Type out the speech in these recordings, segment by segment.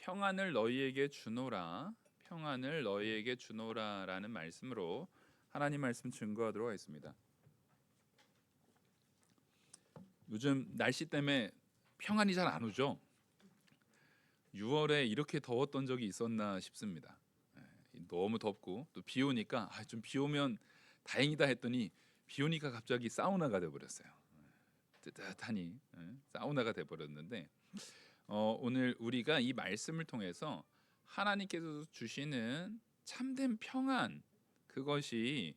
평안을 너희에게 주노라, 평안을 너희에게 주노라라는 말씀으로 하나님 말씀 증거하도록 하겠습니다. 요즘 날씨 때문에 평안이 잘 안 오죠. 6월에 이렇게 더웠던 적이 있었나 싶습니다. 너무 덥고 또 비 오니까 좀 비 오면 다행이다 했더니 비 오니까 갑자기 사우나가 돼 버렸어요. 뜨뜻하니 사우나가 돼 버렸는데 오늘 우리가 이 말씀을 통해서 하나님께서 주시는 참된 평안, 그것이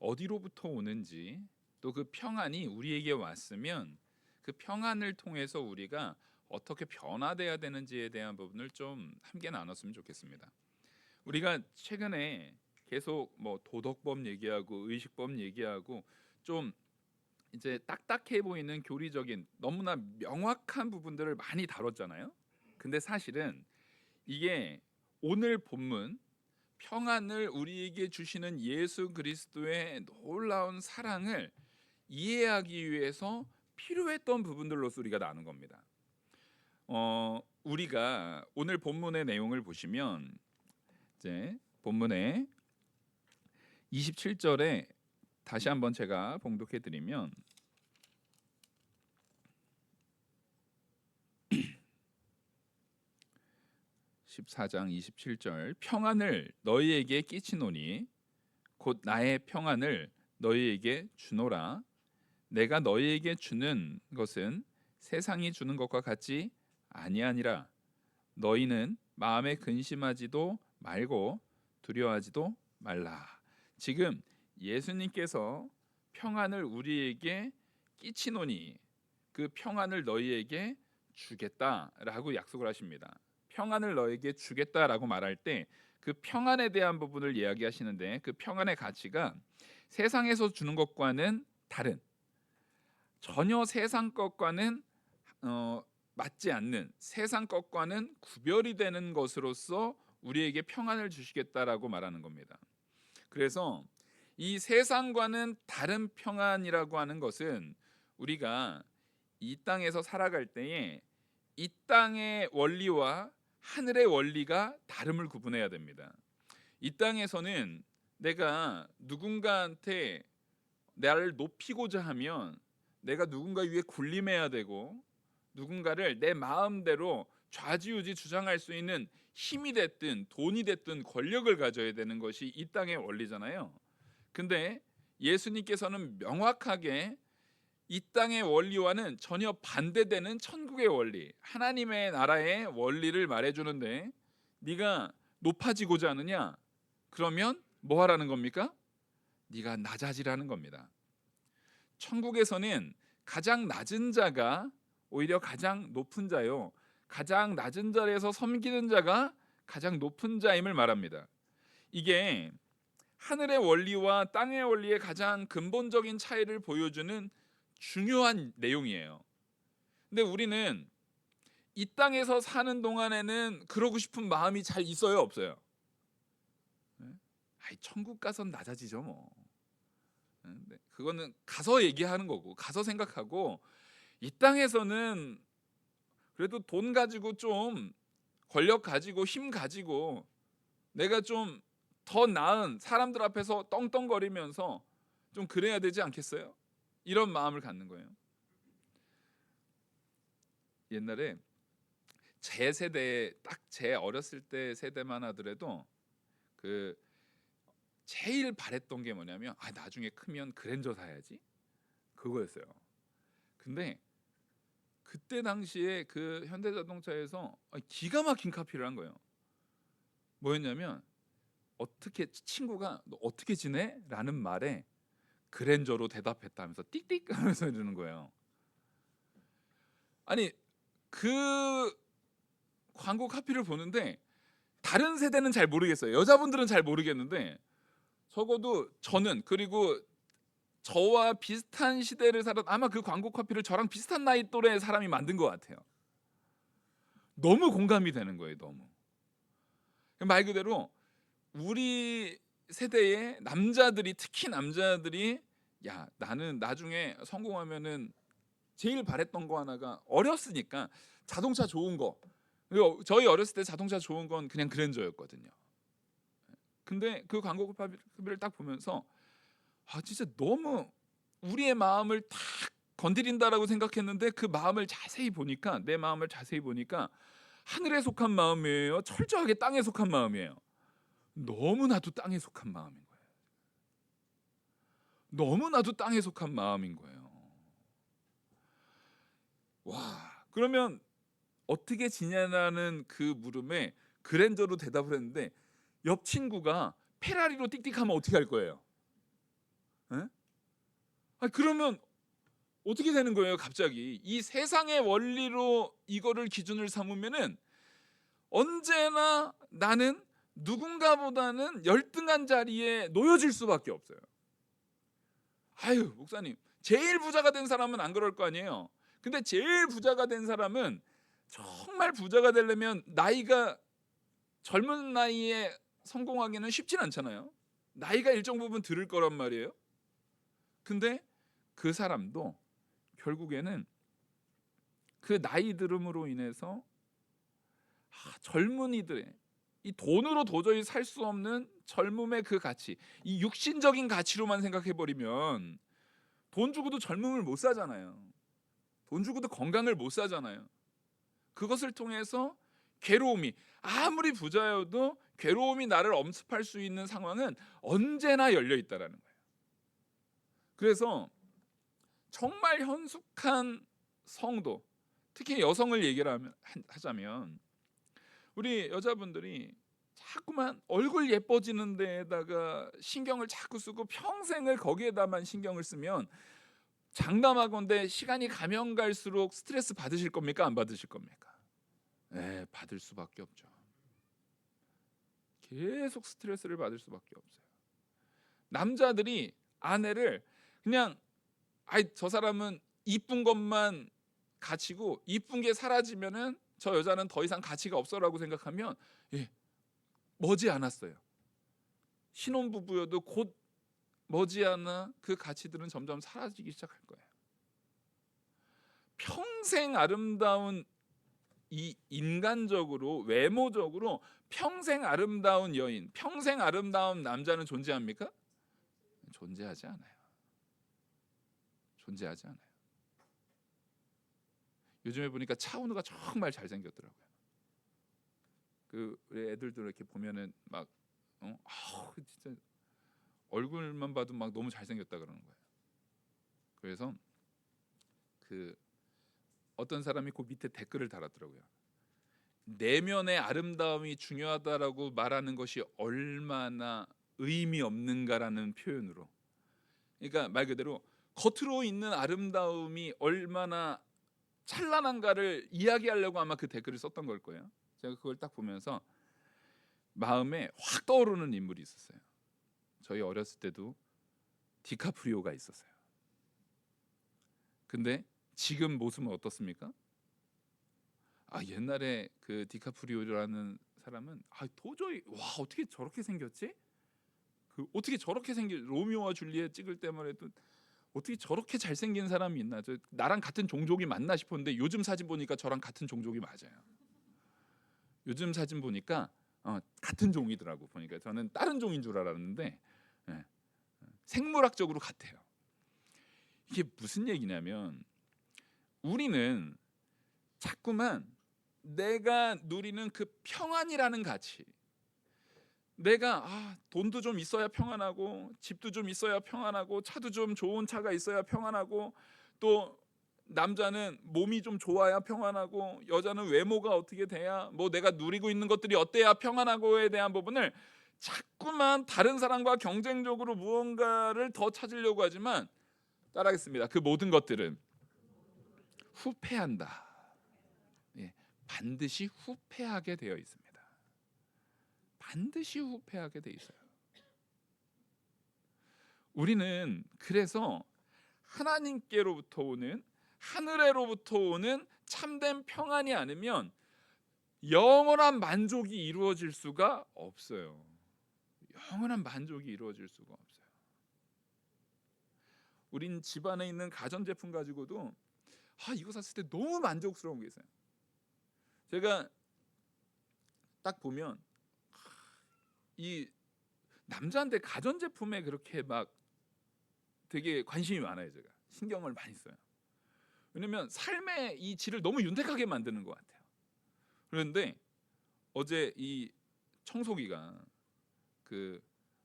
어디로부터 오는지, 또 그 평안이 우리에게 왔으면 그 평안을 통해서 우리가 어떻게 변화돼야 되는지에 대한 부분을 좀 함께 나눴으면 좋겠습니다. 우리가 최근에 계속 뭐 도덕법 얘기하고 의식법 얘기하고 좀 이제 딱딱해 보이는 교리적인 너무나 명확한 부분들을 많이 다뤘잖아요. 근데 사실은 이게 오늘 본문 평안을 우리에게 주시는 예수 그리스도의 놀라운 사랑을 이해하기 위해서 필요했던 부분들로서 우리가 나눈 겁니다. 우리가 오늘 본문의 내용을 보시면 이제 본문의 27절에 다시 한번 제가 봉독해 드리면 14장 27절 평안을 너희에게 끼치노니 곧 나의 평안을 너희에게 주노라. 내가 너희에게 주는 것은 세상이 주는 것과 같지 아니하니라. 너희는 마음에 근심하지도 말고 두려워하지도 말라. 지금 예수님께서 평안을 우리에게 끼치노니 그 평안을 너희에게 주겠다라고 약속을 하십니다. 평안을 너에게 주겠다라고 말할 때 그 평안에 대한 부분을 이야기하시는데, 그 평안의 가치가 세상에서 주는 것과는 다른, 전혀 세상 것과는 맞지 않는, 세상 것과는 구별이 되는 것으로서 우리에게 평안을 주시겠다라고 말하는 겁니다. 그래서 이 세상과는 다른 평안이라고 하는 것은 우리가 이 땅에서 살아갈 때에 이 땅의 원리와 하늘의 원리가 다름을 구분해야 됩니다. 이 땅에서는 내가 누군가한테 나를 높이고자 하면 내가 누군가 위에 군림해야 되고, 누군가를 내 마음대로 좌지우지 주장할 수 있는 힘이 됐든 돈이 됐든 권력을 가져야 되는 것이 이 땅의 원리잖아요. 근데 예수님께서는 명확하게 이 땅의 원리와는 전혀 반대되는 천국의 원리, 하나님의 나라의 원리를 말해주는데, 네가 높아지고자 하느냐? 그러면 뭐 하라는 겁니까? 네가 낮아지라는 겁니다. 천국에서는 가장 낮은 자가 오히려 가장 높은 자요, 가장 낮은 자리에서 섬기는 자가 가장 높은 자임을 말합니다. 이게 하늘의 원리와 땅의 원리의 가장 근본적인 차이를 보여주는 중요한 내용이에요. 근데 우리는 이 땅에서 사는 동안에는 그러고 싶은 마음이 잘 있어요, 없어요? 천국 가선 낮아지죠 뭐. 그거는 가서 얘기하는 거고, 가서 생각하고, 이 땅에서는 그래도 돈 가지고 좀 권력 가지고 힘 가지고 내가 좀 더 나은 사람들 앞에서 떵떵거리면서 좀 그래야 되지 않겠어요? 이런 마음을 갖는 거예요. 옛날에 제 세대, 딱 제 어렸을 때 세대만 하더라도 그 제일 바랬던 게 뭐냐면 나중에 크면 그랜저 사야지, 그거였어요. 근데 그때 당시에 그 현대자동차에서 기가 막힌 카피를 한 거예요. 뭐였냐면, 어떻게 친구가 너 어떻게 지내? 라는 말에 그랜저로 대답했다 하면서 띡띡 하면서 이러는 거예요. 아니, 그 광고 카피를 보는데 다른 세대는 잘 모르겠어요. 여자분들은 잘 모르겠는데 적어도 저는, 그리고 저와 비슷한 시대를 살았, 아마 그 광고 카피를 저랑 비슷한 나이 또래 사람이 만든 것 같아요. 너무 공감이 되는 거예요. 너무. 말 그대로 우리 세대의 남자들이, 특히 남자들이, 야 나는 나중에 성공하면은 제일 바랬던 거 하나가, 어렸으니까 자동차 좋은 거, 저희 어렸을 때 자동차 좋은 건 그냥 그랜저였거든요. 근데 그 광고 카피를 딱 보면서 진짜 너무 우리의 마음을 딱 건드린다라고 생각했는데, 그 마음을 자세히 보니까, 내 마음을 자세히 보니까 하늘에 속한 마음이에요, 철저하게 땅에 속한 마음이에요. 너무나도 땅에 속한 마음인 거예요. 너무나도 땅에 속한 마음인 거예요. 와, 그러면 어떻게 지내라는 그 물음에 그랜저로 대답을 했는데, 옆 친구가 페라리로 띡띡하면 어떻게 할 거예요? 에? 그러면 어떻게 되는 거예요? 갑자기 이 세상의 원리로 이거를 기준을 삼으면은 언제나 나는 누군가보다는 열등한 자리에 놓여질 수밖에 없어요. 목사님, 제일 부자가 된 사람은 안 그럴 거 아니에요. 근데 제일 부자가 된 사람은, 정말 부자가 되려면 나이가 젊은 나이에 성공하기는 쉽진 않잖아요. 나이가 일정 부분 들을 거란 말이에요. 근데 그 사람도 결국에는 그 나이 들음으로 인해서 젊은이들의 이 돈으로 도저히 살 수 없는 젊음의 그 가치, 이 육신적인 가치로만 생각해 버리면 돈 주고도 젊음을 못 사잖아요. 돈 주고도 건강을 못 사잖아요. 그것을 통해서 괴로움이, 아무리 부자여도 괴로움이 나를 엄습할 수 있는 상황은 언제나 열려 있다라는 거예요. 그래서 정말 현숙한 성도, 특히 여성을 얘기를 하자면, 우리 여자분들이 자꾸만 얼굴 예뻐지는 데에다가 신경을 자꾸 쓰고 평생을 거기에다만 신경을 쓰면, 장담하건대 시간이 가면 갈수록 스트레스 받으실 겁니까? 안 받으실 겁니까? 받을 수밖에 없죠. 계속 스트레스를 받을 수밖에 없어요. 남자들이 아내를 그냥 저 사람은 이쁜 것만 가치고, 이쁜 게 사라지면은 저 여자는 더 이상 가치가 없어라고 생각하면 머지 않았어요. 신혼부부여도 곧 머지않아 그 가치들은 점점 사라지기 시작할 거예요. 평생 아름다운, 이 인간적으로 외모적으로 평생 아름다운 여인, 평생 아름다운 남자는 존재합니까? 존재하지 않아요. 존재하지 않아요. 요즘에 보니까 차은우가 정말 잘생겼더라고요. 우리 애들도 이렇게 보면은 막 진짜 얼굴만 봐도 막 너무 잘생겼다 그러는 거예요. 그래서 어떤 사람이 그 밑에 댓글을 달았더라고요. 내면의 아름다움이 중요하다라고 말하는 것이 얼마나 의미 없는가라는 표현으로, 그러니까 말 그대로 겉으로 있는 아름다움이 얼마나 찬란한가를 이야기하려고 아마 그 댓글을 썼던 걸 거예요. 제가 그걸 딱 보면서 마음에 확 떠오르는 인물이 있었어요. 저희 어렸을 때도 디카프리오가 있었어요. 근데 지금 모습은 어떻습니까? 옛날에 그 디카프리오라는 사람은 도저히, 어떻게 저렇게 생겼지? 어떻게 저렇게 생긴, 로미오와 줄리엣 찍을 때만 해도 어떻게 저렇게 잘생긴 사람이 있나, 나랑 같은 종족이 맞나 싶었는데 요즘 사진 보니까 저랑 같은 종족이 맞아요. 요즘 사진 보니까 같은 종이더라고. 보니까 저는 다른 종인 줄 알았는데 생물학적으로 같아요. 이게 무슨 얘기냐면, 우리는 자꾸만 내가 누리는 그 평안이라는 가치, 내가 돈도 좀 있어야 평안하고, 집도 좀 있어야 평안하고, 차도 좀 좋은 차가 있어야 평안하고, 또 남자는 몸이 좀 좋아야 평안하고, 여자는 외모가 어떻게 돼야, 내가 누리고 있는 것들이 어때야 평안하고에 대한 부분을 자꾸만 다른 사람과 경쟁적으로 무언가를 더 찾으려고 하지만, 따라하겠습니다. 그 모든 것들은 후패한다. 반드시 후패하게 되어 있습니다. 반드시 후패하게 돼 있어요. 우리는 그래서 하나님께로부터 오는, 하늘에로부터 오는 참된 평안이 않으면 영원한 만족이 이루어질 수가 없어요. 영원한 만족이 이루어질 수가 없어요. 우린 집안에 있는 가전제품 가지고도 이거 샀을 때 너무 만족스러운 게 있어요. 제가 딱 보면 이 남자인데 가전제품에 그렇게 막 되게 관심이 많아요. 제가 신경을 많이 써요. 왜냐면 삶의 이 질을 너무 윤택하게 만드는 것 같아요. 그런데 어제 이 청소기가, 그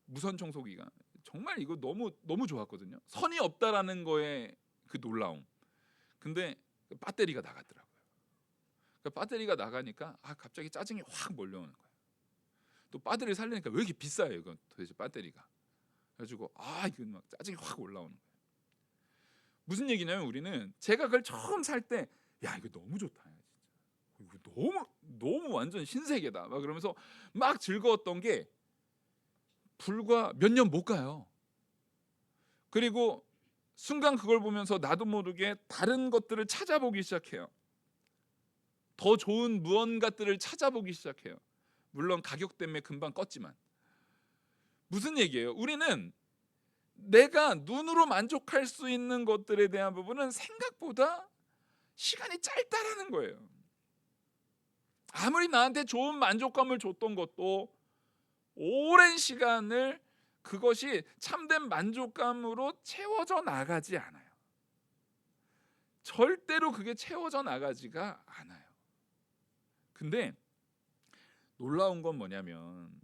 무선 청소기가 정말 이거 너무 너무 좋았거든요. 선이 없다라는 거에 그 놀라움. 근데 그 배터리가 나갔더라고요. 그 배터리가 나가니까 갑자기 짜증이 확 몰려오는 거예요. 또 배터리를 살리니까 왜 이렇게 비싸요, 이건 도대체 배터리가. 그래가지고 이건 막 짜증이 확 올라오는 거예요. 무슨 얘기냐면, 우리는 제가 그걸 처음 살 때 야 이거 너무 좋다, 진짜 이거 너무 너무 완전 신세계다 막 그러면서 막 즐거웠던 게 불과 몇 년 못 가요. 그리고 순간 그걸 보면서 나도 모르게 다른 것들을 찾아보기 시작해요. 더 좋은 무언가들을 찾아보기 시작해요. 물론 가격 때문에 금방 껐지만. 무슨 얘기예요? 우리는 내가 눈으로 만족할 수 있는 것들에 대한 부분은 생각보다 시간이 짧다라는 거예요. 아무리 나한테 좋은 만족감을 줬던 것도 오랜 시간을 그것이 참된 만족감으로 채워져 나가지 않아요. 절대로 그게 채워져 나가지가 않아요. 근데 놀라운 건 뭐냐면,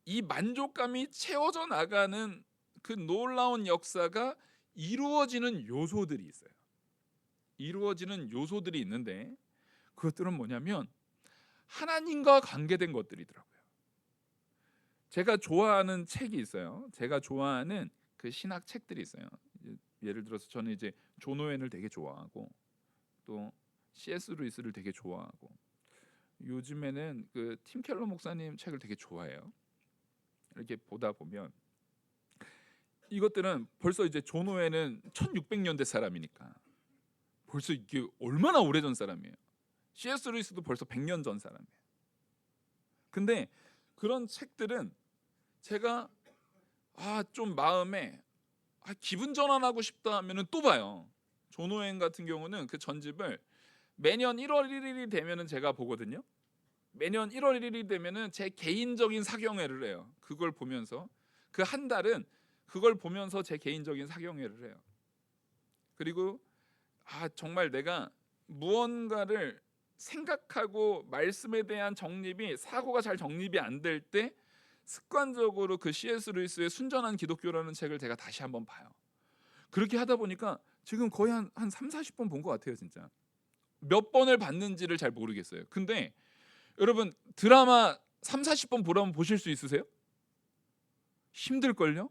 이 만족감이 채워져 나가는 그 놀라운 역사가 이루어지는 요소들이 있어요. 이루어지는 요소들이 있는데, 그것들은 뭐냐면 하나님과 관계된 것들이더라고요. 제가 좋아하는 책이 있어요. 제가 좋아하는 그 신학 책들이 있어요. 예를 들어서 저는 이제 존 오웬을 되게 좋아하고, 또 C.S. 루이스를 되게 좋아하고, 요즘에는 그 팀 켈러 목사님 책을 되게 좋아해요. 이렇게 보다 보면 이것들은 벌써 이제 존 오웬은 1600년대 사람이니까 벌써 이게 얼마나 오래전 사람이에요. C.S. 루이스도 벌써 100년 전 사람이에요. 근데 그런 책들은 제가 좀 마음에 기분 전환하고 싶다 하면은 또 봐요. 존 오웬 같은 경우는 그 전집을 매년 1월 1일이 되면은 제가 보거든요. 매년 1월 1일이 되면은 제 개인적인 사경회를 해요. 그걸 보면서 그 한 달은 그걸 보면서 제 개인적인 사경회를 해요. 그리고 정말 내가 무언가를 생각하고 말씀에 대한 정립이, 사고가 잘 정립이 안 될 때 습관적으로 그 C.S. 루이스의 순전한 기독교라는 책을 제가 다시 한번 봐요. 그렇게 하다 보니까 지금 거의 한 3, 40번 본 것 같아요. 진짜 몇 번을 봤는지를 잘 모르겠어요. 근데 여러분, 드라마 3, 40번 보라면 보실 수 있으세요? 힘들걸요?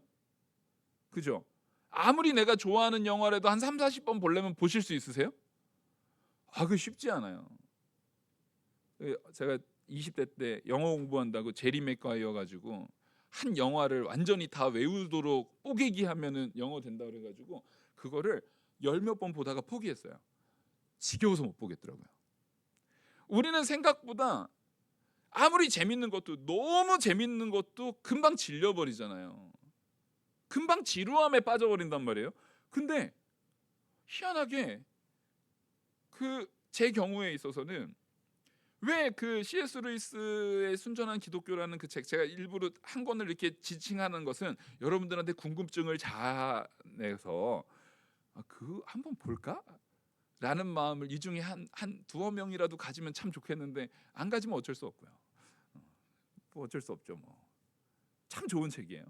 그죠? 아무리 내가 좋아하는 영화라도 한 3, 40번 보려면 보실 수 있으세요? 그게 쉽지 않아요. 제가 20대 때 영어 공부한다고 제리 맥과이어 가지고 한 영화를 완전히 다 외우도록 뽀개기 하면은 영어 된다 그래가지고 그거를 열 몇 번 보다가 포기했어요. 지겨워서 못 보겠더라고요. 우리는 생각보다 아무리 재밌는 것도, 너무 재밌는 것도 금방 질려버리잖아요. 금방 지루함에 빠져버린단 말이에요. 근데 희한하게 제 경우에 있어서는 왜 그 C.S. 루이스의 순전한 기독교라는 그 책, 제가 일부러 한 권을 이렇게 지칭하는 것은 여러분들한테 궁금증을 자아내서 그 한번 볼까? 라는 마음을 이 중에 한 두어 명이라도 가지면 참 좋겠는데, 안 가지면 어쩔 수 없고요. 뭐 어쩔 수 없죠. 뭐 참 좋은 책이에요.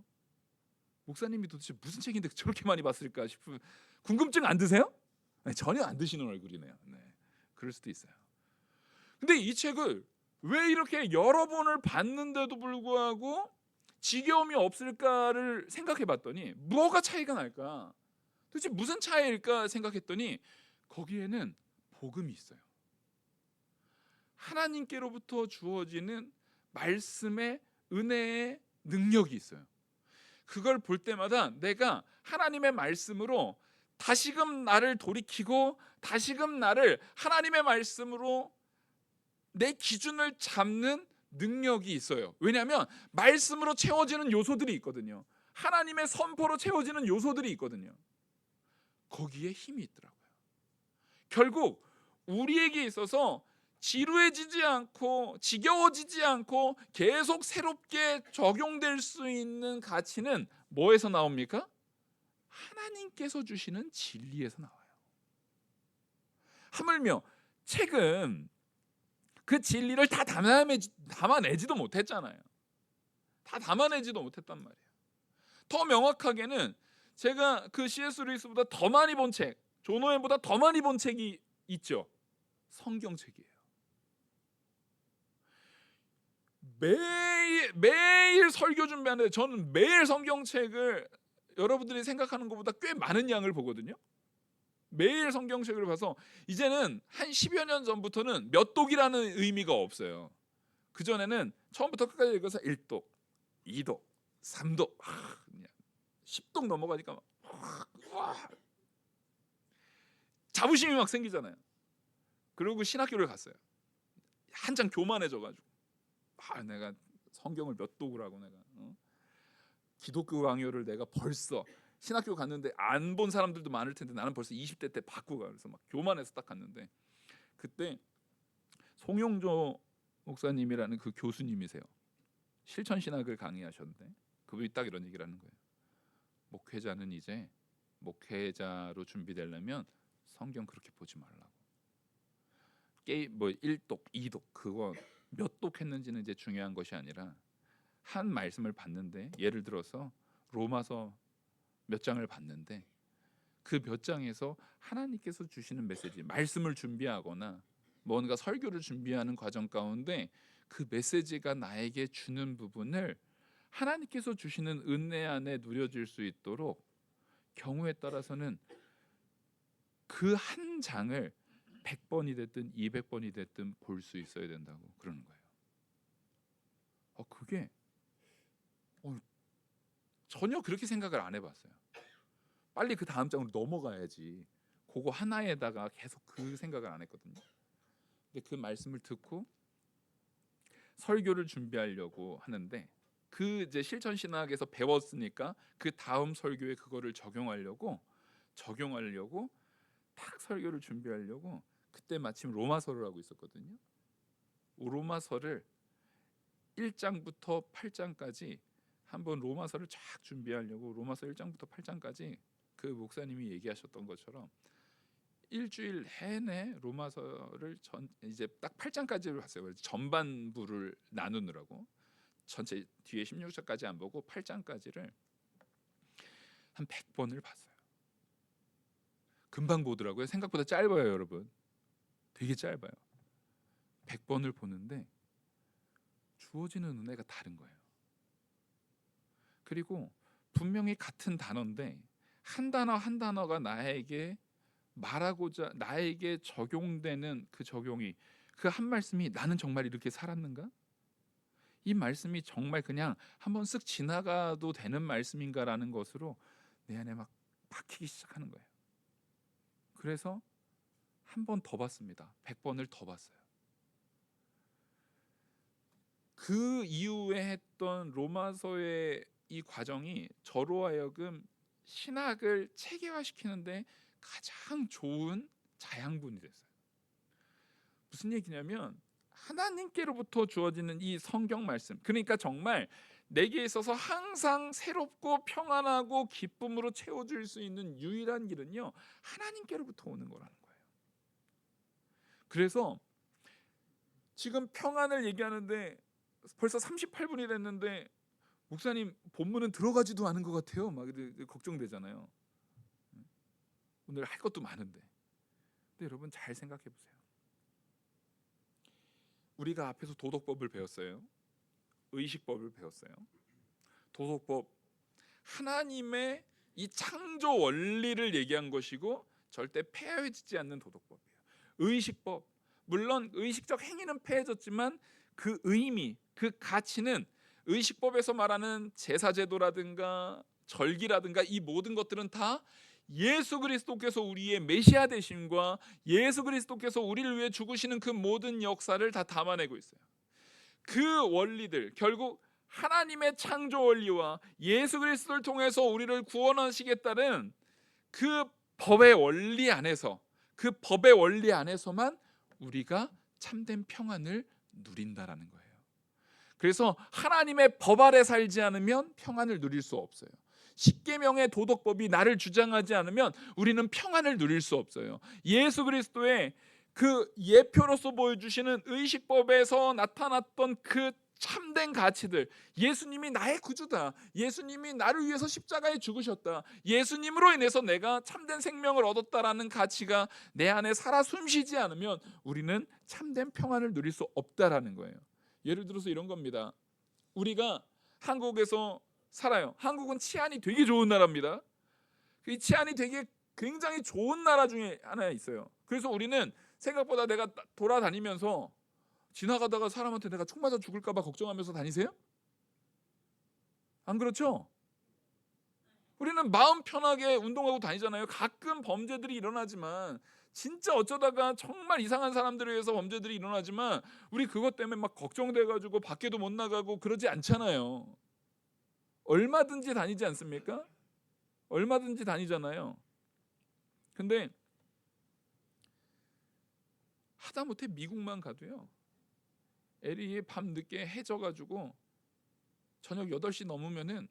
목사님이 도대체 무슨 책인데 저렇게 많이 봤을까 싶은 궁금증 안 드세요? 네, 전혀 안 드시는 얼굴이네요. 네, 그럴 수도 있어요. 근데 이 책을 왜 이렇게 여러 번을 봤는데도 불구하고 지겨움이 없을까를 생각해 봤더니, 뭐가 차이가 날까? 도대체 무슨 차이일까 생각했더니 거기에는 복음이 있어요. 하나님께로부터 주어지는 말씀의 은혜의 능력이 있어요. 그걸 볼 때마다 내가 하나님의 말씀으로 다시금 나를 돌이키고, 다시금 나를 하나님의 말씀으로 내 기준을 잡는 능력이 있어요. 왜냐하면 말씀으로 채워지는 요소들이 있거든요. 하나님의 선포로 채워지는 요소들이 있거든요. 거기에 힘이 있더라고요. 결국 우리에게 있어서 지루해지지 않고 지겨워지지 않고 계속 새롭게 적용될 수 있는 가치는 뭐에서 나옵니까? 하나님께서 주시는 진리에서 나와요. 하물며 책은 그 진리를 다 담아내지도 못했잖아요. 다 담아내지도 못했단 말이에요. 더 명확하게는 제가 그 C.S. 루이스보다 더 많이 본 책, 존 오웬보다 더 많이 본 책이 있죠. 성경책이에요. 매일 설교 준비하는데 저는 매일 성경책을 여러분들이 생각하는 것보다 꽤 많은 양을 보거든요. 매일 성경책을 봐서 이제는 한 10여 년 전부터는 몇 독이라는 의미가 없어요. 그전에는 처음부터 끝까지 읽어서 1독, 2독, 3독, 10독 넘어가니까 막 자부심이 막 생기잖아요. 그리고 신학교를 갔어요. 한창 교만해져가지고 내가 성경을 몇 독을 하고 내가 기독교 강요를 내가 벌써 신학교 갔는데 안 본 사람들도 많을 텐데 나는 벌써 20대 때 받고 가. 그래서 막 교만해서 딱 갔는데 그때 송영조 목사님이라는 그 교수님이세요. 실천 신학을 강의하셨는데 그분이 딱 이런 얘기를 하는 거예요. 목회자는 이제 목회자로 준비되려면 성경 그렇게 보지 말라고. 뭐 1독, 2독 그거 몇 독 했는지는 이제 중요한 것이 아니라 한 말씀을 봤는데 예를 들어서 로마서 몇 장을 봤는데 그 몇 장에서 하나님께서 주시는 메시지, 말씀을 준비하거나 뭔가 설교를 준비하는 과정 가운데 그 메시지가 나에게 주는 부분을 하나님께서 주시는 은혜 안에 누려질 수 있도록 경우에 따라서는 그 한 장을 100번이 됐든 200번이 됐든 볼 수 있어야 된다고 그러는 거예요. 그게 전혀 그렇게 생각을 안 해봤어요. 빨리 그 다음 장으로 넘어가야지. 그거 하나에다가 계속 그 생각을 안 했거든요. 근데 그 말씀을 듣고 설교를 준비하려고 하는데 그 이제 실천 신학에서 배웠으니까 그 다음 설교에 그거를 적용하려고 딱 설교를 준비하려고 그때 마침 로마서를 하고 있었거든요. 로마서를 1장부터 8장까지 한번 로마서를 쫙 준비하려고 로마서 1장부터 8장까지 그 목사님이 얘기하셨던 것처럼 일주일 내내 로마서를 이제 딱 8장까지를 봤어요. 전반부를 나누느라고 전체 뒤에 16장까지 안 보고 8장까지를 한 100번을 봤어요. 금방 보더라고요. 생각보다 짧아요, 여러분. 되게 짧아요. 100번을 보는데 주어지는 은혜가 다른 거예요. 그리고 분명히 같은 단어인데 한 단어 한 단어가 나에게 말하고자 나에게 적용되는 그 적용이 그 한 말씀이 나는 정말 이렇게 살았는가? 이 말씀이 정말 그냥 한번 쓱 지나가도 되는 말씀인가라는 것으로 내 안에 막 박히기 시작하는 거예요. 그래서 한 번 더 봤습니다. 100번을 더 봤어요. 그 이후에 했던 로마서의 이 과정이 저로 하여금 신학을 체계화시키는데 가장 좋은 자양분이 됐어요. 무슨 얘기냐면 하나님께로부터 주어지는 이 성경 말씀, 그러니까 정말 내게 있어서 항상 새롭고 평안하고 기쁨으로 채워줄 수 있는 유일한 길은요 하나님께로부터 오는 거라는 거예요. 그래서 지금 평안을 얘기하는데 벌써 38분이 됐는데 목사님 본문은 들어가지도 않은 것 같아요. 막 걱정되잖아요. 오늘 할 것도 많은데. 근데 여러분 잘 생각해 보세요. 우리가 앞에서 도덕법을 배웠어요. 의식법을 배웠어요. 도덕법 하나님의 이 창조 원리를 얘기한 것이고 절대 폐해지지 않는 도덕법이에요. 의식법 물론 의식적 행위는 폐해졌지만 그 의미, 그 가치는 의식법에서 말하는 제사제도라든가 절기라든가 이 모든 것들은 다 예수 그리스도께서 우리의 메시아 되심과 예수 그리스도께서 우리를 위해 죽으시는 그 모든 역사를 다 담아내고 있어요. 그 원리들 결국 하나님의 창조 원리와 예수 그리스도를 통해서 우리를 구원하시겠다는 그 법의 원리 안에서 그 법의 원리 안에서만 우리가 참된 평안을 누린다라는 거예요. 그래서 하나님의 법 아래 살지 않으면 평안을 누릴 수 없어요. 십계명의 도덕법이 나를 주장하지 않으면 우리는 평안을 누릴 수 없어요. 예수 그리스도의 그 예표로서 보여주시는 의식법에서 나타났던 그 참된 가치들, 예수님이 나의 구주다, 예수님이 나를 위해서 십자가에 죽으셨다, 예수님으로 인해서 내가 참된 생명을 얻었다라는 가치가 내 안에 살아 숨쉬지 않으면 우리는 참된 평안을 누릴 수 없다라는 거예요. 예를 들어서 이런 겁니다. 우리가 한국에서 살아요. 한국은 치안이 되게 좋은 나라입니다. 이 치안이 되게 굉장히 좋은 나라 중에 하나 있어요. 그래서 우리는 생각보다 내가 돌아다니면서 지나가다가 사람한테 내가 총 맞아 죽을까 봐 걱정하면서 다니세요? 안 그렇죠? 우리는 마음 편하게 운동하고 다니잖아요. 가끔 범죄들이 일어나지만, 진짜 어쩌다가 정말 이상한 사람들에 의해서 범죄들이 일어나지만 우리 그것 때문에 막 걱정돼가지고 밖에도 못 나가고 그러지 않잖아요. 얼마든지 다니지 않습니까? 얼마든지 다니잖아요. 근데 하다못해 미국만 가도요, LA에 밤 늦게 해져가지고 저녁 8시 넘으면은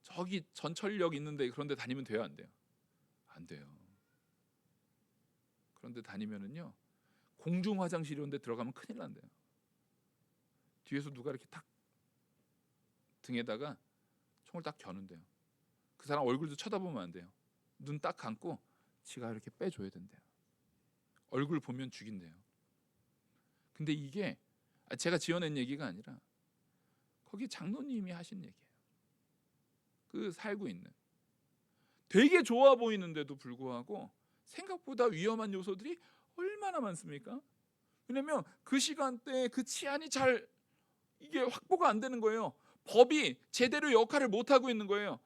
저기 전철역 있는데 그런 데 다니면 돼요, 안 돼요? 안 돼요. 그런데 다니면은요, 공중 화장실 이런 데 들어가면 큰일 난대요. 뒤에서 누가 이렇게 탁 등에다가 총을 딱 겨눈대요. 그 사람 얼굴도 쳐다보면 안 돼요. 눈 딱 감고 지가 이렇게 빼줘야 된대요. 얼굴 보면 죽인대요. 근데 이게 제가 지어낸 얘기가 아니라 거기 장로님이 하신 얘기예요. 그 살고 있는, 되게 좋아 보이는데도 불구하고 생각보다 위험한 요소들이 얼마나 많습니까? 왜냐면 그 시간대에 그 치안이 잘 이게 확보가 안 되는 거예요. 법이 제대로 역할을 못 하고 있는 거예요.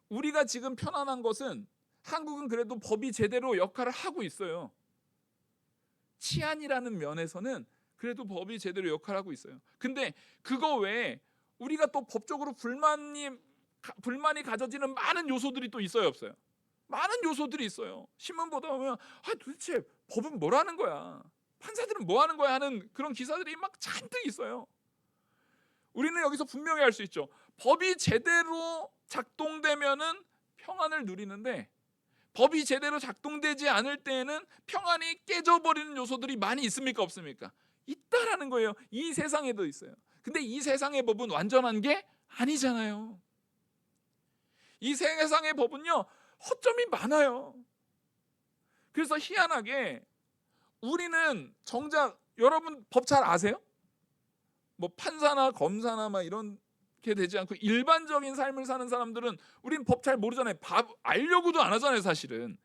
우리가 지금 편안한 것은, 한국은 그래도 법이 제대로 역할을 하고 있어요. 치안이라는 면에서는 그래도 법이 제대로 역할을 하고 있어요. 근데 그거 외에 우리가 또 법적으로 불만이 가져지는 많은 요소들이 또 있어요, 없어요? 많은 요소들이 있어요. 신문 보다 보면 도대체 법은 뭐라는 거야, 판사들은 뭐 하는 거야 하는 그런 기사들이 막 잔뜩 있어요. 우리는 여기서 분명히 알 수 있죠. 법이 제대로 작동되면은 평안을 누리는데, 법이 제대로 작동되지 않을 때에는 평안이 깨져버리는 요소들이 많이 있습니까, 없습니까? 있다라는 거예요. 이 세상에도 있어요. 근데 이 세상의 법은 완전한 게 아니잖아요. 이 세상의 법은요, 허점이 많아요. 그래서 희한하게 우리는 정작, 여러분 법 잘 아세요? 뭐 판사나 검사나 막 이렇게 되지 않고 일반적인 삶을 사는 사람들은 우리는 법 잘 모르잖아요. 알려고도 안 하잖아요, 사실은.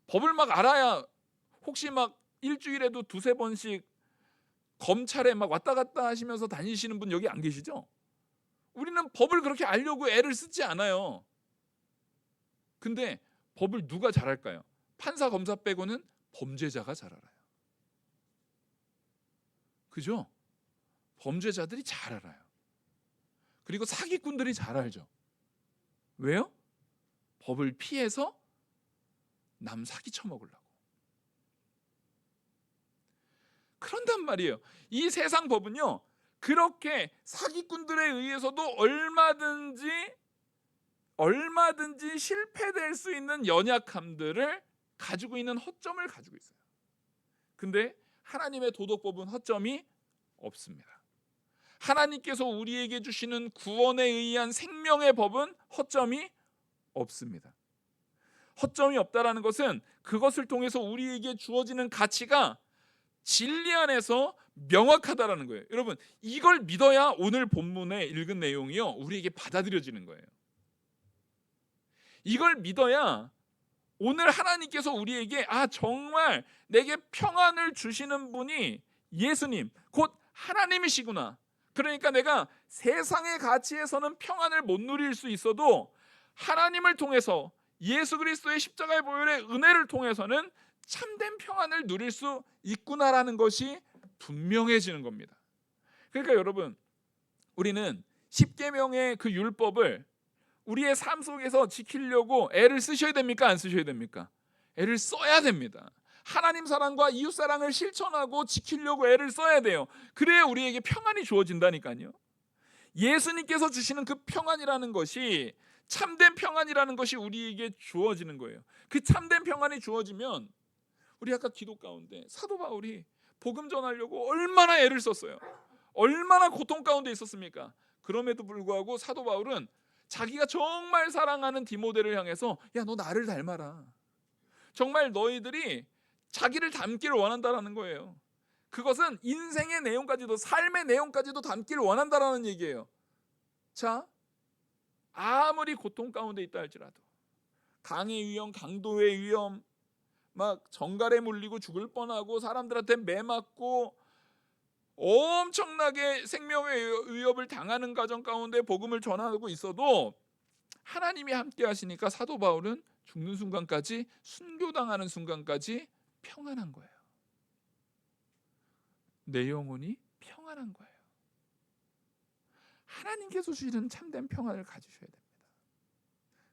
법을 막 알아야, 혹시 막 일주일에도 2-3번씩 검찰에 막 왔다 갔다 하시면서 다니시는 분 여기 안 계시죠? 우리는 법을 그렇게 알려고 애를 쓰지 않아요. 근데 법을 누가 잘 알까요? 판사 검사 빼고는 범죄자가 잘 알아요. 그죠? 범죄자들이 잘 알아요. 그리고 사기꾼들이 잘 알죠. 왜요? 법을 피해서 남 사기 쳐먹으려고. 그런단 말이에요. 이 세상 법은요, 그렇게 사기꾼들에 의해서도 얼마든지 실패될 수 있는 연약함들을 가지고 있는 허점을 가지고 있어요. 근데 하나님의 도덕법은 허점이 없습니다. 하나님께서 우리에게 주시는 구원에 의한 생명의 법은 허점이 없습니다. 허점이 없다라는 것은 그것을 통해서 우리에게 주어지는 가치가 진리 안에서 명확하다라는 거예요. 여러분, 이걸 믿어야 오늘 본문에 읽은 내용이요, 우리에게 받아들여지는 거예요. 이걸 믿어야 오늘 하나님께서 우리에게 정말 내게 평안을 주시는 분이 예수님, 곧 하나님이시구나. 그러니까 내가 세상의 가치에서는 평안을 못 누릴 수 있어도 하나님을 통해서, 예수 그리스도의 십자가의 보혈의 은혜를 통해서는 참된 평안을 누릴 수 있구나라는 것이 분명해지는 겁니다. 그러니까 여러분, 우리는 십계명의 그 율법을 우리의 삶 속에서 지키려고 애를 쓰셔야 됩니까, 안 쓰셔야 됩니까? 애를 써야 됩니다. 하나님 사랑과 이웃 사랑을 실천하고 지키려고 애를 써야 돼요. 그래야 우리에게 평안이 주어진다니까요. 예수님께서 주시는 그 평안이라는 것이, 참된 평안이라는 것이 우리에게 주어지는 거예요. 그 참된 평안이 주어지면, 우리 아까 기도 가운데 사도 바울이 복음 전하려고 얼마나 애를 썼어요. 얼마나 고통 가운데 있었습니까? 그럼에도 불구하고 사도 바울은 자기가 정말 사랑하는 디모데를 향해서, 야, 너 나를 닮아라. 정말 너희들이 자기를 닮기를 원한다라는 거예요. 그것은 인생의 내용까지도, 삶의 내용까지도 담기를 원한다라는 얘기예요. 자, 아무리 고통 가운데 있다 할지라도, 강의 위험, 강도의 위험, 막 정갈에 물리고 죽을 뻔하고 사람들한테 매맞고 엄청나게 생명의 위협을 당하는 과정 가운데 복음을 전하고 있어도 하나님이 함께 하시니까 사도 바울은 죽는 순간까지, 순교당하는 순간까지 평안한 거예요. 내 영혼이 평안한 거예요. 하나님께서 주시는 참된 평안을 가지셔야 됩니다.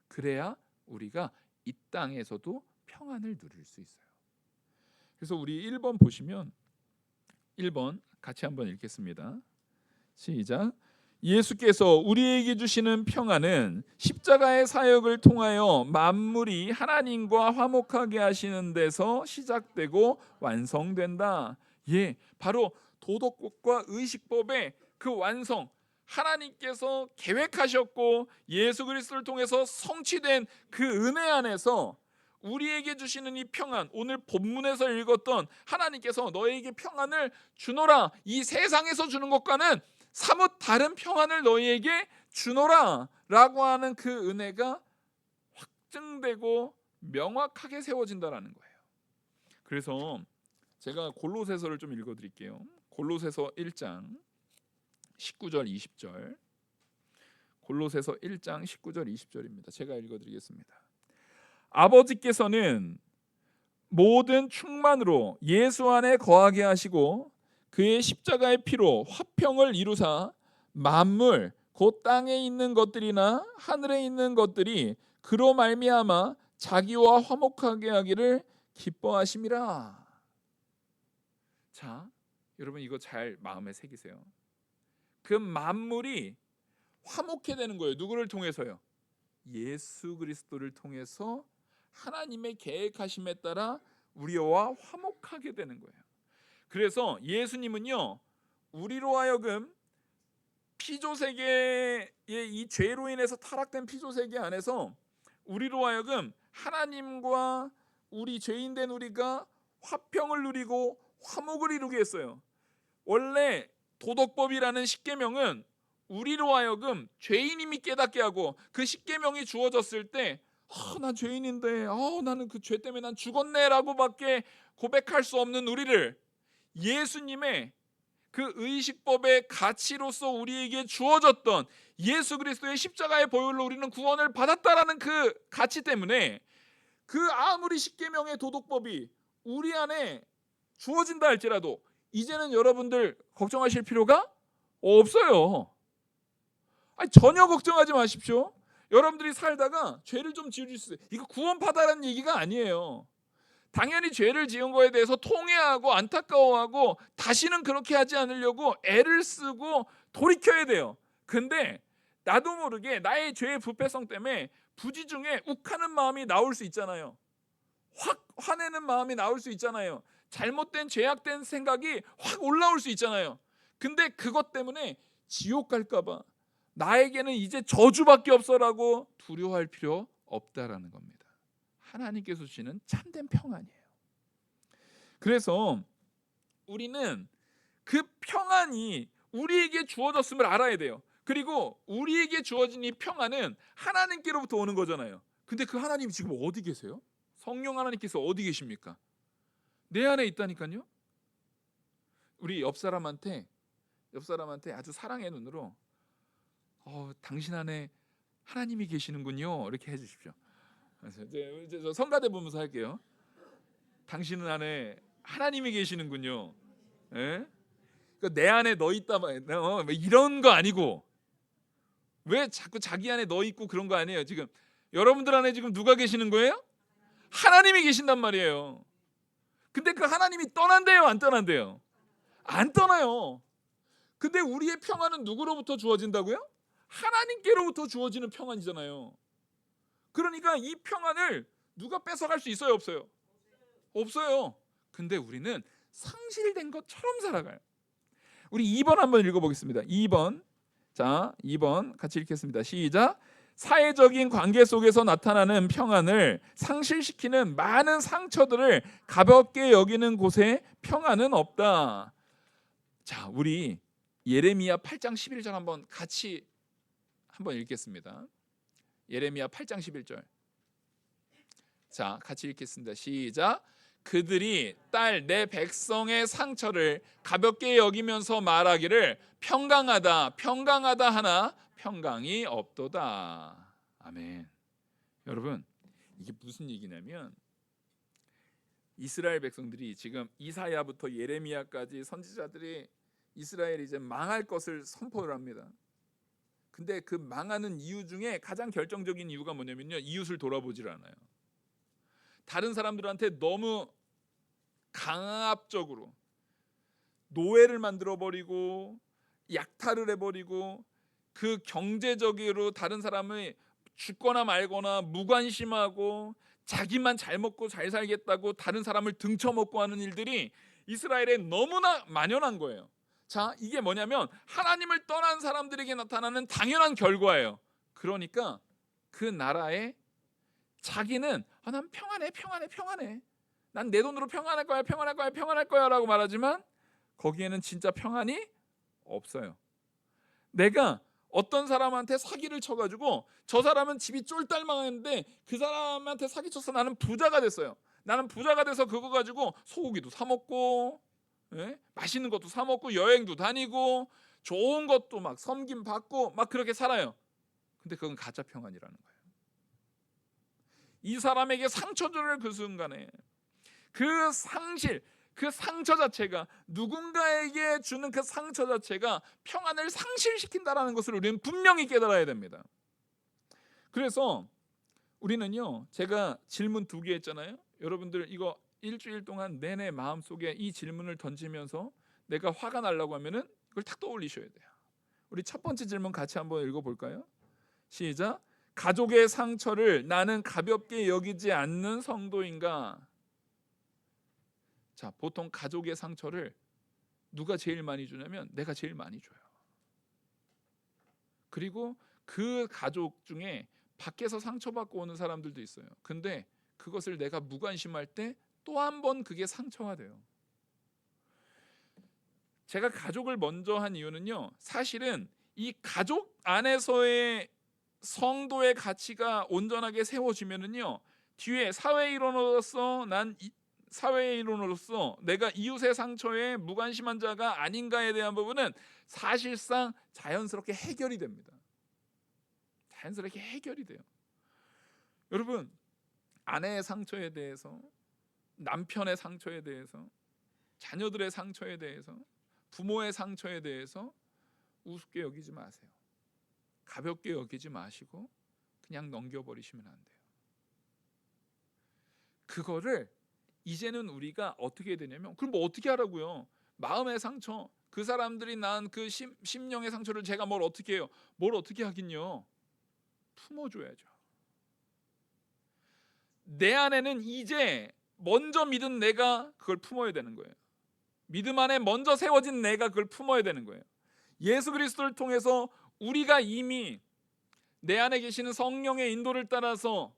그래야 우리가 이 땅에서도 평안을 누릴 수 있어요. 그래서 우리 1번 보시면, 1번 같이 한번 읽겠습니다. 시작. 예수께서 우리에게 주시는 평안은 십자가의 사역을 통하여 만물이 하나님과 화목하게 하시는 데서 시작되고 완성된다. 예, 바로 도덕법과 의식법의 그 완성, 하나님께서 계획하셨고 예수 그리스도를 통해서 성취된 그 은혜 안에서 우리에게 주시는 이 평안, 오늘 본문에서 읽었던 하나님께서 너희에게 평안을 주노라, 이 세상에서 주는 것과는 사뭇 다른 평안을 너희에게 주노라 라고 하는 그 은혜가 확증되고 명확하게 세워진다라는 거예요. 그래서 제가 골로새서를 좀 읽어드릴게요. 골로새서 1장 19절 20절, 골로새서 1장 19절 20절입니다. 제가 읽어드리겠습니다. 아버지께서는 모든 충만으로 예수 안에 거하게 하시고 그의 십자가의 피로 화평을 이루사 만물 곧 땅에 있는 것들이나 하늘에 있는 것들이 그로 말미암아 자기와 화목하게 하기를 기뻐하심이라. 자, 여러분 이거 잘 마음에 새기세요. 그 만물이 화목해 되는 거예요. 누구를 통해서요? 예수 그리스도를 통해서 하나님의 계획하심에 따라 우리와 화목하게 되는 거예요. 그래서 예수님은요, 우리로 하여금 피조세계의 이 죄로 인해서 타락된 피조세계 안에서 우리로 하여금 하나님과 우리 죄인된 우리가 화평을 누리고 화목을 이루게 했어요. 원래 도덕법이라는 십계명은 우리로 하여금 죄인임이 깨닫게 하고, 그 십계명이 주어졌을 때 난 죄인인데 나는 그 죄 때문에 난 죽었네 라고밖에 고백할 수 없는 우리를 예수님의 그 의식법의 가치로서 우리에게 주어졌던 예수 그리스도의 십자가의 보혈로 우리는 구원을 받았다라는 그 가치 때문에, 그 아무리 십계명의 도덕법이 우리 안에 주어진다 할지라도 이제는 여러분들 걱정하실 필요가 없어요. 전혀 걱정하지 마십시오. 여러분들이 살다가 죄를 좀 지을 수 있어요. 이거 구원받아라는 얘기가 아니에요. 당연히 죄를 지은 거에 대해서 통회하고 안타까워하고 다시는 그렇게 하지 않으려고 애를 쓰고 돌이켜야 돼요. 근데 나도 모르게 나의 죄의 부패성 때문에 부지 중에 욱하는 마음이 나올 수 있잖아요. 확 화내는 마음이 나올 수 있잖아요. 잘못된 죄악된 생각이 확 올라올 수 있잖아요. 근데 그것 때문에 지옥 갈까 봐, 나에게는 이제 저주밖에 없어라고 두려워할 필요 없다라는 겁니다. 하나님께서 주시는 참된 평안이에요. 그래서 우리는 그 평안이 우리에게 주어졌음을 알아야 돼요. 그리고 우리에게 주어진 이 평안은 하나님께로부터 오는 거잖아요. 근데 그 하나님이 지금 어디 계세요? 성령 하나님께서 어디 계십니까? 내 안에 있다니까요. 우리 옆 사람한테 아주 사랑의 눈으로 당신 안에 하나님이 계시는군요 이렇게 해주십시오. 이제 저 성가대 보면서 할게요. 당신 안에 하나님이 계시는군요. 예? 그러니까 내 안에 너 있다 이런 거 아니고, 왜 자꾸 자기 안에 너 있고 그런 거 아니에요. 지금 여러분들 안에 지금 누가 계시는 거예요? 하나님이 계신단 말이에요. 근데 그 하나님이 떠난대요, 안 떠난대요? 안 떠나요. 근데 우리의 평안은 누구로부터 주어진다고요? 하나님께로부터 주어지는 평안이잖아요. 그러니까 이 평안을 누가 뺏어갈 수 있어요, 없어요? 없어요. 근데 우리는 상실된 것처럼 살아가요. 우리 2번 한번 읽어보겠습니다. 2번. 자, 2번 같이 읽겠습니다. 시작. 사회적인 관계 속에서 나타나는 평안을 상실시키는 많은 상처들을 가볍게 여기는 곳에 평안은 없다. 자, 우리 예레미야 8장 11절 한번 같이 한번 읽겠습니다. 예레미야 8장 11절. 자, 같이 읽겠습니다. 시작. 그들이 딸 내 백성의 상처를 가볍게 여기면서 말하기를 평강하다 평강하다 하나 평강이 없도다. 아멘. 여러분, 이게 무슨 얘기냐면 이스라엘 백성들이 지금 이사야부터 예레미야까지 선지자들이 이스라엘이 이제 망할 것을 선포를 합니다. 근데 그 망하는 이유 중에 가장 결정적인 이유가 뭐냐면요, 이웃을 돌아보질 않아요. 다른 사람들한테 너무 강압적으로 노예를 만들어버리고 약탈을 해버리고 그 경제적으로 다른 사람을 죽거나 말거나 무관심하고 자기만 잘 먹고 잘 살겠다고 다른 사람을 등쳐먹고 하는 일들이 이스라엘에 너무나 만연한 거예요. 자, 이게 뭐냐면 하나님을 떠난 사람들에게 나타나는 당연한 결과예요. 그러니까 그 나라에 자기는 난 평안해 평안해 평안해, 난 내 돈으로 평안할 거야 평안할 거야 평안할 거야 라고 말하지만 거기에는 진짜 평안이 없어요. 내가 어떤 사람한테 사기를 쳐가지고 저 사람은 집이 쫄딸망했는데 그 사람한테 사기쳐서 나는 부자가 됐어요. 나는 부자가 돼서 그거 가지고 소고기도 사 먹고, 예? 맛있는 것도 사 먹고 여행도 다니고 좋은 것도 막 섬김 받고 막 그렇게 살아요. 근데 그건 가짜 평안이라는 거예요. 이 사람에게 상처 주는 그 순간에 그 상실, 그 상처 자체가, 누군가에게 주는 그 상처 자체가 평안을 상실시킨다라는 것을 우리는 분명히 깨달아야 됩니다. 그래서 우리는요, 제가 질문 2개 했잖아요. 여러분들 이거 일주일 동안 내내 마음속에 이 질문을 던지면서 내가 화가 나려고 하면은 이걸 탁 떠올리셔야 돼요. 우리 첫 번째 질문 같이 한번 읽어볼까요? 시작. 가족의 상처를 나는 가볍게 여기지 않는 성도인가? 자, 보통 가족의 상처를 누가 제일 많이 주냐면 내가 제일 많이 줘요. 그리고 그 가족 중에 밖에서 상처받고 오는 사람들도 있어요. 근데 그것을 내가 무관심할 때 또 한 번 그게 상처가 돼요. 제가 가족을 먼저 한 이유는요, 사실은 이 가족 안에서의 성도의 가치가 온전하게 세워지면은요, 뒤에 사회의 일원으로서 내가 이웃의 상처에 무관심한 자가 아닌가에 대한 부분은 사실상 자연스럽게 해결이 됩니다. 자연스럽게 해결이 돼요. 여러분, 아내의 상처에 대해서, 남편의 상처에 대해서, 자녀들의 상처에 대해서, 부모의 상처에 대해서 우습게 여기지 마세요. 가볍게 여기지 마시고 그냥 넘겨버리시면 안 돼요. 그거를 이제는 우리가 어떻게 되냐면, 그럼 뭐 어떻게 하라고요? 마음의 상처, 그 사람들이 낳은 그 심령의 상처를 제가 뭘 어떻게 해요? 뭘 어떻게 하긴요? 품어줘야죠. 내 안에는 이제 먼저 믿은 내가 그걸 품어야 되는 거예요. 믿음 안에 먼저 세워진 내가 그걸 품어야 되는 거예요. 예수 그리스도를 통해서 우리가 이미 내 안에 계시는 성령의 인도를 따라서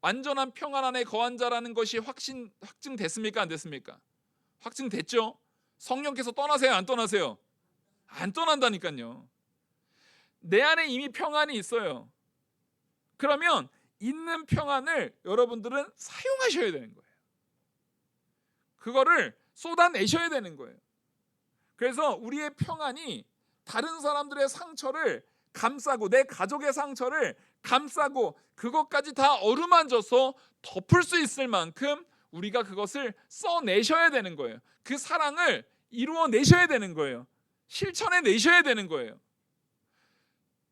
완전한 평안 안에 거한 자라는 것이 확증됐습니까? 안 됐습니까? 확증됐죠? 성령께서 떠나세요? 안 떠나세요? 안 떠난다니까요. 내 안에 이미 평안이 있어요. 그러면 있는 평안을 여러분들은 사용하셔야 되는 거예요. 그거를 쏟아내셔야 되는 거예요. 그래서 우리의 평안이 다른 사람들의 상처를 감싸고, 내 가족의 상처를 감싸고 그것까지 다 어루만져서 덮을 수 있을 만큼 우리가 그것을 써내셔야 되는 거예요. 그 사랑을 이루어내셔야 되는 거예요. 실천해 내셔야 되는 거예요.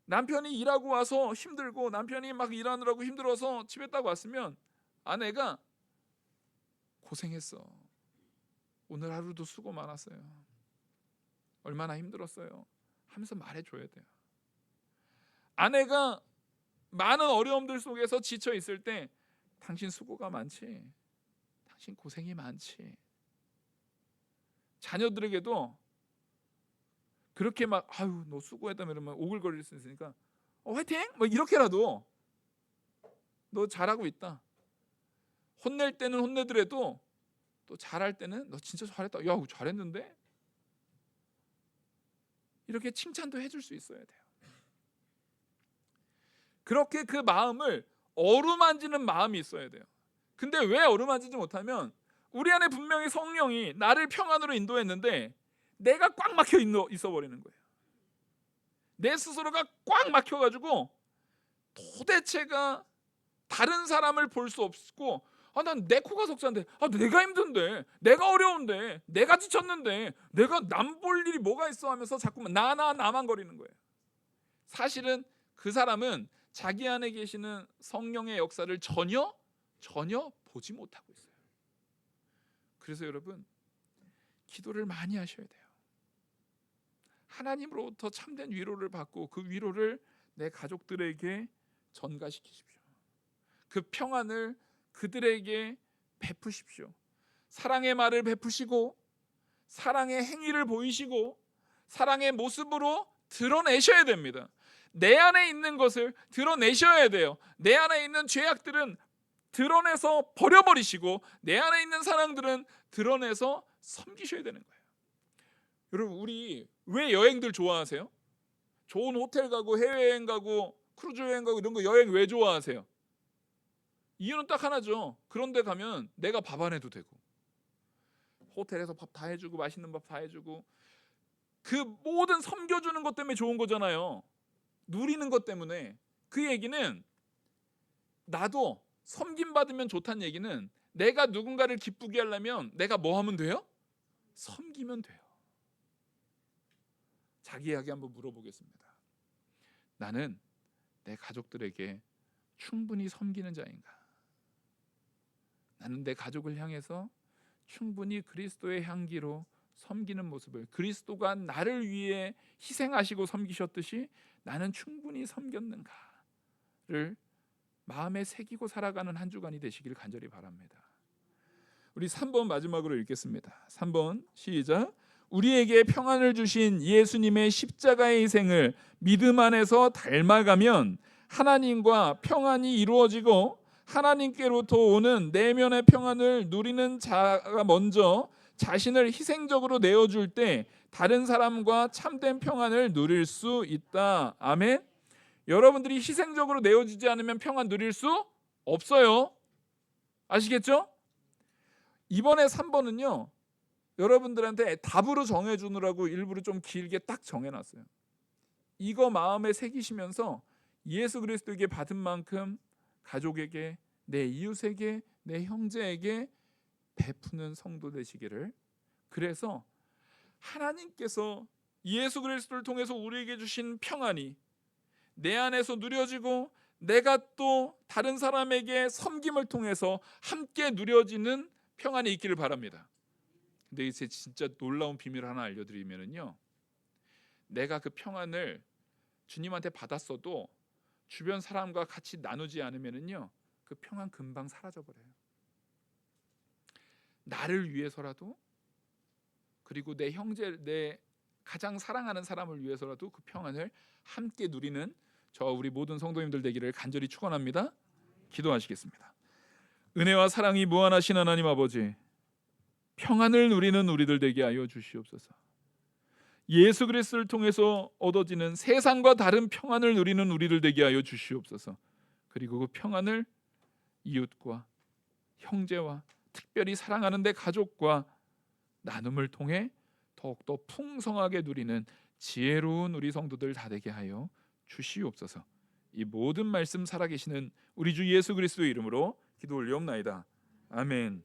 남편이 일하고 와서 힘들고, 남편이 막 일하느라고 힘들어서 집에 딱 왔으면 아내가 고생했어, 오늘 하루도 수고 많았어요. 얼마나 힘들었어요. 하면서 말해줘야 돼요. 아내가 많은 어려움들 속에서 지쳐 있을 때 당신 수고가 많지, 당신 고생이 많지. 자녀들에게도 그렇게 막 아유 너 수고했다며 이러면 오글거릴 수 있으니까 화이팅! 뭐 이렇게라도 너 잘하고 있다. 혼낼 때는 혼내더라도 또 잘할 때는 너 진짜 잘했다. 야 잘했는데? 이렇게 칭찬도 해줄 수 있어야 돼요. 그렇게 그 마음을 어루만지는 마음이 있어야 돼요. 근데 왜 어루만지지 못하면 우리 안에 분명히 성령이 나를 평안으로 인도했는데 내가 꽉 막혀 있어 버리는 거예요. 내 스스로가 꽉 막혀가지고 도대체가 다른 사람을 볼 수 없고 난 내 코가 석자인데 내가 힘든데 내가 어려운데 내가 지쳤는데 내가 남 볼 일이 뭐가 있어 하면서 자꾸만 나만 거리는 거예요. 사실은 그 사람은 자기 안에 계시는 성령의 역사를 전혀 보지 못하고 있어요. 그래서 여러분 기도를 많이 하셔야 돼요. 하나님으로부터 참된 위로를 받고 그 위로를 내 가족들에게 전가시키십시오. 그 평안을 그들에게 베푸십시오. 사랑의 말을 베푸시고 사랑의 행위를 보이시고 사랑의 모습으로 드러내셔야 됩니다. 내 안에 있는 것을 드러내셔야 돼요. 내 안에 있는 죄악들은 드러내서 버려버리시고 내 안에 있는 사랑들은 드러내서 섬기셔야 되는 거예요. 여러분 우리 왜 여행들 좋아하세요? 좋은 호텔 가고 해외여행 가고 크루즈 여행 가고 이런 거 여행 왜 좋아하세요? 이유는 딱 하나죠. 그런 데 가면 내가 밥 안 해도 되고 호텔에서 밥 다 해주고 맛있는 밥 다 해주고 그 모든 섬겨주는 것 때문에 좋은 거잖아요. 누리는 것 때문에. 그 얘기는 나도 섬김받으면 좋다는 얘기는 내가 누군가를 기쁘게 하려면 내가 뭐 하면 돼요? 섬기면 돼요. 자기에게 한번 물어보겠습니다. 나는 내 가족들에게 충분히 섬기는 자인가? 나는 내 가족을 향해서 충분히 그리스도의 향기로 섬기는 모습을, 그리스도가 나를 위해 희생하시고 섬기셨듯이 나는 충분히 섬겼는가를 마음에 새기고 살아가는 한 주간이 되시길 간절히 바랍니다. 우리 3번 마지막으로 읽겠습니다. 3번 시작. 우리에게 평안을 주신 예수님의 십자가의 희생을 믿음 안에서 닮아가면 하나님과 평안이 이루어지고 하나님께로부터 오는 내면의 평안을 누리는 자가 먼저 자신을 희생적으로 내어줄 때 다른 사람과 참된 평안을 누릴 수 있다. 아멘. 여러분들이 희생적으로 내어주지 않으면 평안 누릴 수 없어요. 아시겠죠? 이번에 3번은요 여러분들한테 답으로 정해주느라고 일부러 좀 길게 딱 정해놨어요. 이거 마음에 새기시면서 예수 그리스도에게 받은 만큼 가족에게, 내 이웃에게, 내 형제에게 베푸는 성도 되시기를. 그래서 하나님께서 예수 그리스도를 통해서 우리에게 주신 평안이 내 안에서 누려지고 내가 또 다른 사람에게 섬김을 통해서 함께 누려지는 평안이 있기를 바랍니다. 근데 이제 진짜 놀라운 비밀을 하나 알려드리면요, 내가 그 평안을 주님한테 받았어도 주변 사람과 같이 나누지 않으면요 그 평안 금방 사라져버려요. 나를 위해서라도, 그리고 내 형제, 내 가장 사랑하는 사람을 위해서라도 그 평안을 함께 누리는 저와 우리 모든 성도님들 되기를 간절히 축원합니다. 기도하시겠습니다. 은혜와 사랑이 무한하신 하나님 아버지, 평안을 누리는 우리들 되게 하여 주시옵소서. 예수 그리스도를 통해서 얻어지는 세상과 다른 평안을 누리는 우리들 되게 하여 주시옵소서. 그리고 그 평안을 이웃과 형제와 특별히 사랑하는 내 가족과 나눔을 통해 더욱더 풍성하게 누리는 지혜로운 우리 성도들 다 되게 하여 주시옵소서. 이 모든 말씀 살아계시는 우리 주 예수 그리스도의 이름으로 기도 올리옵나이다. 아멘.